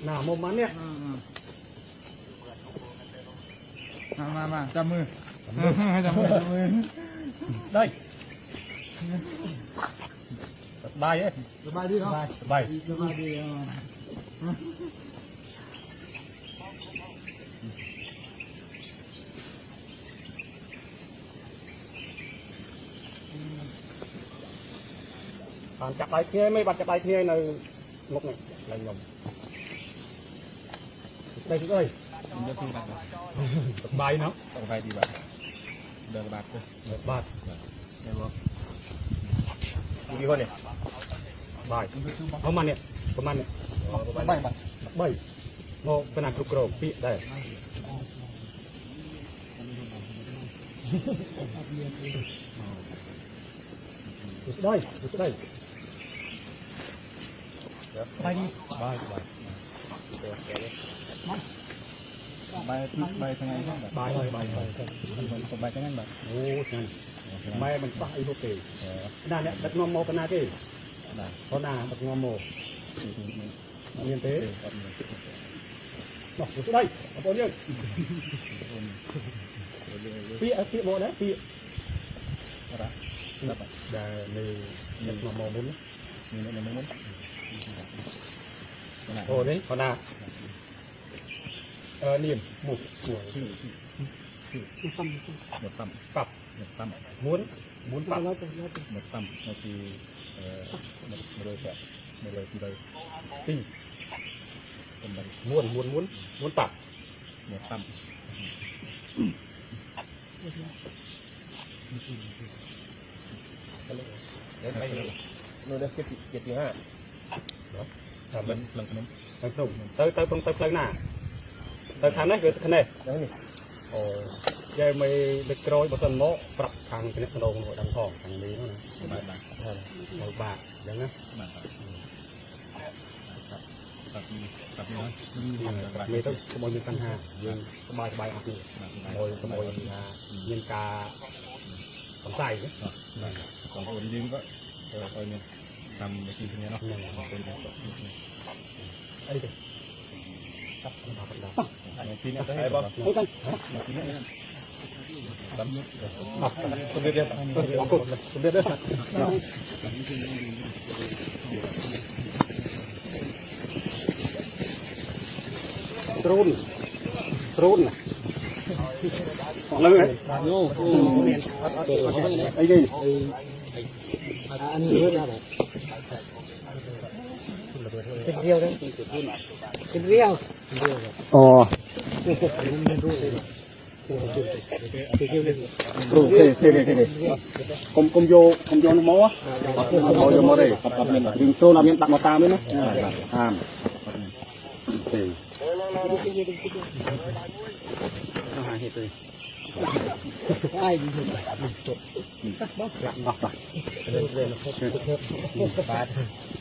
หน้ามุมมันเนี่ยมาจับมือจับมือได้สบายเอ้ย สบายดีเนาะ สบาย สบายดีผ่านจับไปเที่ยไม่บัดจับไปเที่ยในลกนี่ไรยมได้ทุกเอ้ย มันจะสู้กัน สบายเนาะ สบายดีแบบเดินบาดเลย บาด เดี๋ยวบอก กี่คนเนี่ยบายเอามันเนี่ยประมาณเนี่ย ไม่บัด ใบโง่ขนาดกรุบกรอบปีได้ได้ได้ไปดีบายบาย ใบทางไหนบ้างแบบ บายบายบายบาย ใบทางนั้นแบบ โอ้นั่นไม่มันป้าไอ้พวกเต๋นั่นเนี่ยดักงอมโมกันนาที่เพราะนาดักงอมโมเงียนเต๋บอกได้เอาตัวเยอะพี่เอาพี่โมนะพี่อะไรได้ในดักงอมโมมุ้น มีในมุ้ง โอ้นี่เพราะนานิ่มหมุกหัว หมดตั้ม ปรับ หมดตั้ม ม้วนปรับ หมดตั้มนาทีมาเลยแบบมาเลยที่ใด ติ้ง เป็นใบ ม้วนปรับ หมดตั้มไปโน่นได้75ครับ มันหลังขนม ไปตรงtớiตรงtớiหน้าtớiทางนั้นคือคะแนน แล้วนี่ โอ้ยายไม่เด็กโรยบนต้นโมปรับทางเป็นกระโดงหัวดังทองทางนี้นะ บาท เราบาทอย่างนั้น บาทตัดมีมีต้องขโมยมีปัญหายังสบายออกอยู่ขโมยยิงกาสงสัย ของคนยืมก็คอยเนี่ยทำในทีนี้เนาะเป็นไอ้เด็กครับมาเป็นดาว ในทีนี้ได้ป่ะ เฮ้ยกัน ทีนี้ทำ สมเด็จเด็ดขอบคุณสมเด็จเด็ดตรุนเลยโย่ไอ้ยี่อันนี้เยอะนะเป็นเรียวเลยเป็นเรียวอ๋อโอเคกลมโยนมอโยมอเลยดึงโซ่เราเนี่ยตักมาตามเลยนะโอเคต้องหาเหตุเลยไอ้ดีสุดหลังออกไปเรื่อยๆ